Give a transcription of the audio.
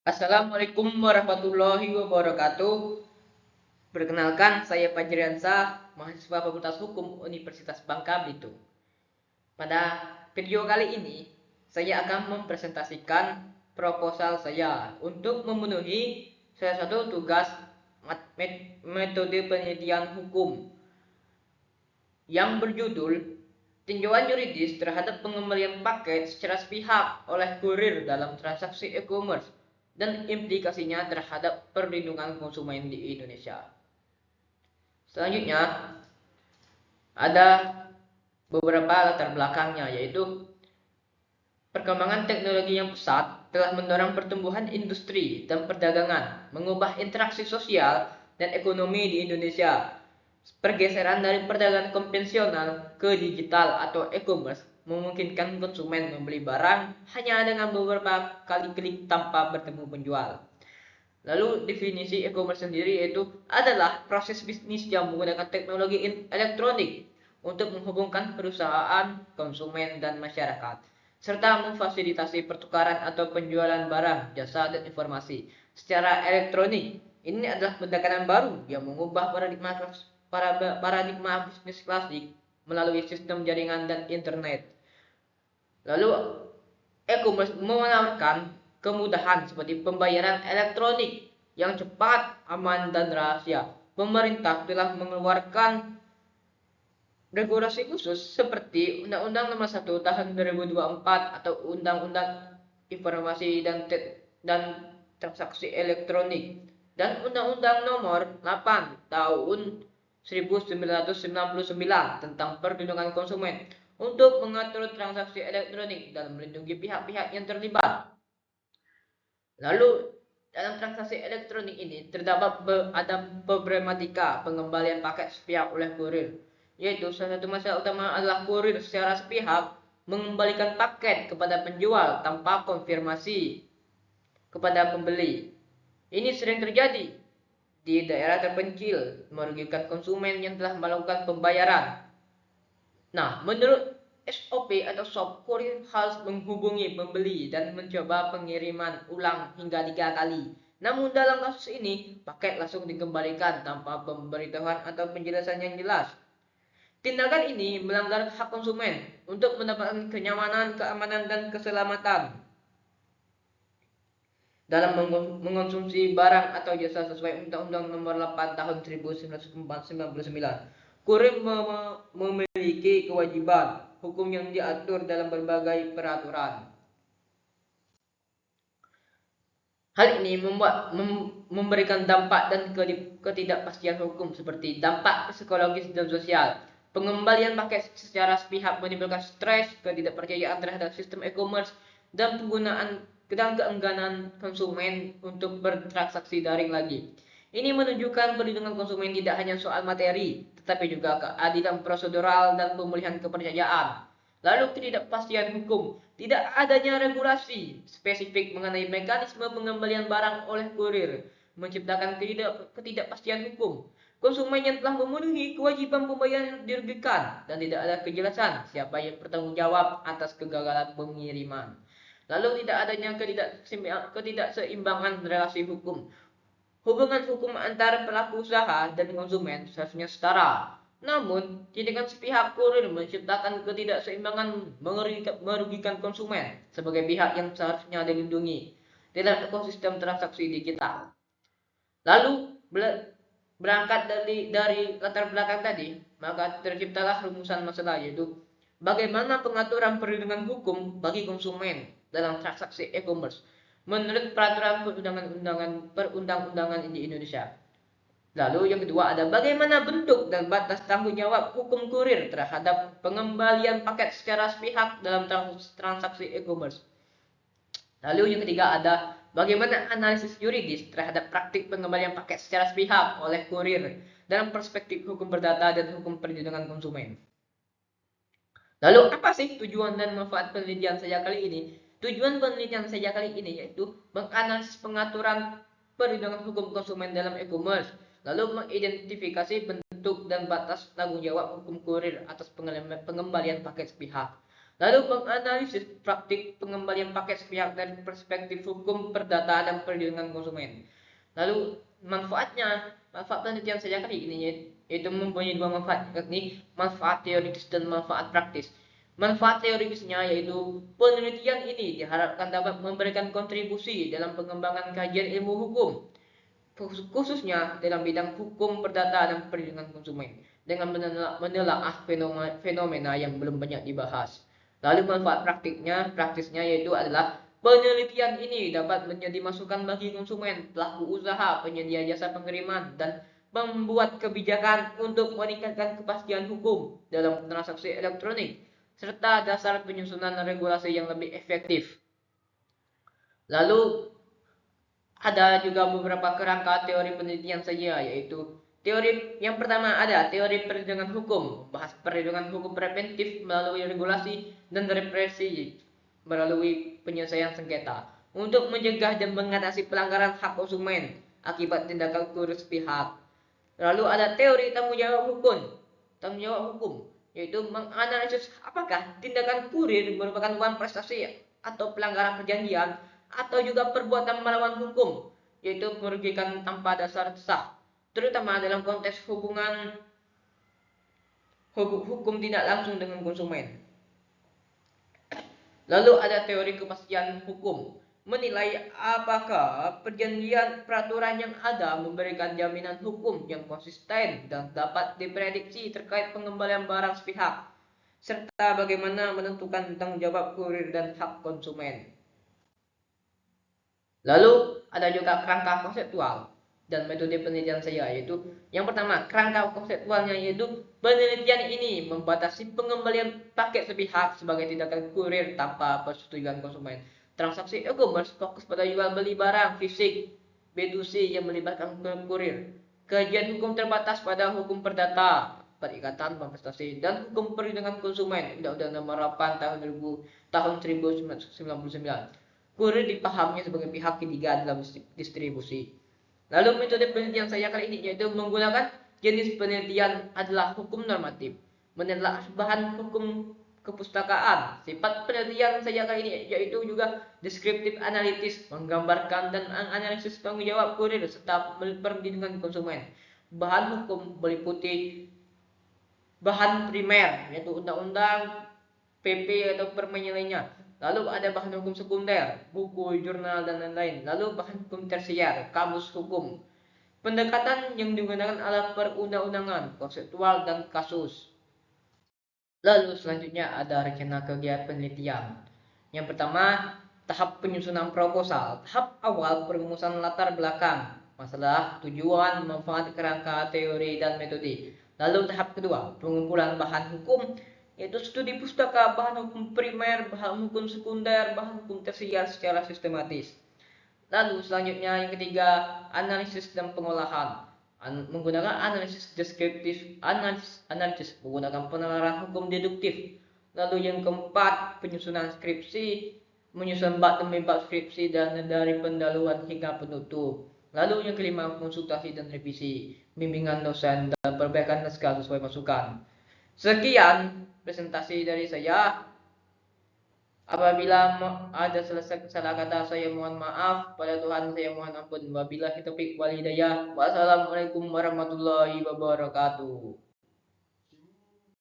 Assalamualaikum warahmatullahi wabarakatuh. Perkenalkan, saya Fajriansah, mahasiswa Fakultas Hukum Universitas Bangka Belitung. Pada video kali ini, saya akan mempresentasikan proposal saya untuk memenuhi salah satu tugas metode penelitian hukum yang berjudul tinjauan yuridis terhadap pengembalian paket secara sepihak oleh kurir dalam transaksi e-commerce dan implikasinya terhadap perlindungan konsumen di Indonesia. Selanjutnya, ada beberapa latar belakangnya, yaitu perkembangan teknologi yang pesat telah mendorong pertumbuhan industri dan perdagangan, mengubah interaksi sosial dan ekonomi di Indonesia. Pergeseran dari perdagangan konvensional ke digital atau e-commerce memungkinkan konsumen membeli barang hanya dengan beberapa kali klik tanpa bertemu penjual. Lalu definisi e-commerce sendiri yaitu adalah proses bisnis yang menggunakan teknologi elektronik untuk menghubungkan perusahaan, konsumen, dan masyarakat, serta memfasilitasi pertukaran atau penjualan barang, jasa, dan informasi secara elektronik. Ini adalah pendekatan baru yang mengubah paradigma bisnis klasik melalui sistem jaringan dan internet. Lalu e-commerce menawarkan kemudahan seperti pembayaran elektronik yang cepat, aman, dan rahasia. Pemerintah telah mengeluarkan regulasi khusus seperti Undang-Undang Nomor 1 Tahun 2024 atau Undang-Undang Informasi dan Transaksi Elektronik dan Undang-Undang Nomor 8 Tahun 1999 tentang perlindungan konsumen untuk mengatur transaksi elektronik dan melindungi pihak-pihak yang terlibat. Lalu dalam transaksi elektronik ini terdapat ada problematika pengembalian paket sepihak oleh kurir, yaitu salah satu masalah utama adalah kurir secara sepihak mengembalikan paket kepada penjual tanpa konfirmasi kepada pembeli. Ini sering terjadi di daerah terpencil, merugikan konsumen yang telah melakukan pembayaran. Nah, menurut SOP atau SOP, kurir harus menghubungi pembeli dan mencoba pengiriman ulang hingga 3 kali. Namun dalam kasus ini, paket langsung dikembalikan tanpa pemberitahuan atau penjelasan yang jelas. Tindakan ini melanggar hak konsumen untuk mendapatkan kenyamanan, keamanan, dan keselamatan dalam mengonsumsi barang atau jasa sesuai Undang-Undang Nomor 8 Tahun 1999. Kurir memiliki kewajiban hukum yang diatur dalam berbagai peraturan. Hal ini memberikan dampak dan ketidakpastian hukum seperti dampak psikologis dan sosial. Pengembalian paket secara sepihak menimbulkan stres, ketidakpercayaan terhadap sistem e-commerce, dan keengganan konsumen untuk bertransaksi daring lagi. Ini menunjukkan perlindungan konsumen tidak hanya soal materi, tetapi juga keadilan prosedural dan pemulihan kepercayaan. Lalu ketidakpastian hukum, tidak adanya regulasi spesifik mengenai mekanisme pengembalian barang oleh kurir, menciptakan ketidakpastian hukum. Konsumen yang telah memenuhi kewajiban pembayaran dirugikan dan tidak ada kejelasan siapa yang bertanggung jawab atas kegagalan pengiriman. Lalu tidak adanya ketidakseimbangan relasi hukum. Hubungan hukum antara pelaku usaha dan konsumen seharusnya setara. Namun, tindakan sepihak kurir menciptakan ketidakseimbangan merugikan konsumen sebagai pihak yang seharusnya dilindungi dalam ekosistem transaksi digital. Lalu, berangkat dari latar belakang tadi, maka terciptalah rumusan masalah, yaitu bagaimana pengaturan perlindungan hukum bagi konsumen dalam transaksi e-commerce menurut peraturan perundang-undangan di Indonesia. Lalu yang kedua ada bagaimana bentuk dan batas tanggung jawab hukum kurir terhadap pengembalian paket secara sepihak dalam transaksi e-commerce. Lalu yang ketiga ada bagaimana analisis yuridis terhadap praktik pengembalian paket secara sepihak oleh kurir dalam perspektif hukum perdata dan hukum perlindungan konsumen. Lalu apa sih tujuan dan manfaat penelitian saya kali ini? Tujuan penelitian saya kali ini yaitu menganalisis pengaturan perlindungan hukum konsumen dalam e-commerce, lalu mengidentifikasi bentuk dan batas tanggung jawab hukum kurir atas pengembalian paket sepihak. Lalu menganalisis praktik pengembalian paket sepihak dari perspektif hukum perdata dan perlindungan konsumen. Lalu manfaat penelitian saya kali ini yaitu mempunyai dua manfaat, yakni manfaat teoritis dan manfaat praktis. Manfaat teoritisnya yaitu penelitian ini diharapkan dapat memberikan kontribusi dalam pengembangan kajian ilmu hukum, khususnya dalam bidang hukum perdata dan perlindungan konsumen, dengan menelaah fenomena yang belum banyak dibahas. Lalu manfaat praktisnya yaitu adalah penelitian ini dapat menjadi masukan bagi konsumen, pelaku usaha, penyedia jasa pengiriman, dan membuat kebijakan untuk meningkatkan kepastian hukum dalam transaksi elektronik, serta dasar penyusunan regulasi yang lebih efektif. Lalu ada juga beberapa kerangka teori penelitian saja, yaitu teori yang pertama ada teori perlindungan hukum, bahas perlindungan hukum preventif melalui regulasi dan represi melalui penyelesaian sengketa untuk mencegah dan mengatasi pelanggaran hak konsumen akibat tindakan kurir sepihak. Lalu ada teori tanggung jawab hukum, yaitu menganalisis apakah tindakan kurir merupakan uang prestasi atau pelanggaran perjanjian atau juga perbuatan melawan hukum, yaitu merugikan tanpa dasar sah, terutama dalam konteks hukum tidak langsung dengan konsumen. Lalu ada teori kepastian hukum, menilai apakah perjanjian peraturan yang ada memberikan jaminan hukum yang konsisten dan dapat diprediksi terkait pengembalian barang sepihak, serta bagaimana menentukan tanggung jawab kurir dan hak konsumen. Lalu ada juga kerangka konseptual dan metode penelitian saya, yaitu yang pertama kerangka konseptualnya yaitu penelitian ini membatasi pengembalian paket sepihak sebagai tindakan kurir tanpa persetujuan konsumen. Transaksi e-commerce fokus pada jual beli barang fisik B2C yang melibatkan kurir. Kajian hukum terbatas pada hukum perdata, perikatan, investasi, dan hukum perlindungan konsumen Undang-Undang Nomor 8 tahun 1999. Kurir dipahami sebagai pihak ketiga dalam distribusi. Lalu metode penelitian saya kali ini yaitu menggunakan jenis penelitian adalah hukum normatif, menelaah bahan hukum kepustakaan. Sifat penelitian saya kali ini yaitu juga deskriptif analitis, menggambarkan dan analisis tanggung jawab kurir serta perlindungan konsumen. Bahan hukum meliputi bahan primer yaitu undang-undang, PP atau permen lainnya. Lalu ada bahan hukum sekunder, buku, jurnal, dan lain-lain. Lalu bahan hukum tersier, kamus hukum. Pendekatan yang digunakan adalah perundang-undangan, konseptual, dan kasus. Lalu selanjutnya ada rencana kegiatan penelitian. Yang pertama, tahap penyusunan proposal. Tahap awal perumusan latar belakang, masalah, tujuan, manfaat, kerangka, teori, dan metode. Lalu tahap kedua, pengumpulan bahan hukum, yaitu studi pustaka, bahan hukum primer, bahan hukum sekunder, bahan hukum tersier secara sistematis. Lalu selanjutnya yang ketiga, analisis dan pengolahan. Menggunakan analisis deskriptif, analisis menggunakan penalaran hukum deduktif. Lalu yang keempat, penyusunan skripsi, menyusun bab demi bab skripsi dan dari pendahuluan hingga penutup. Lalu yang kelima, konsultasi dan revisi, bimbingan dosen dan perbaikan naskah sesuai masukan. Sekian presentasi dari saya. Apabila ada salah kata, saya mohon maaf. Pada Tuhan saya mohon ampun. Wabillahi taufiq wal hidayah. Wassalamualaikum warahmatullahi wabarakatuh.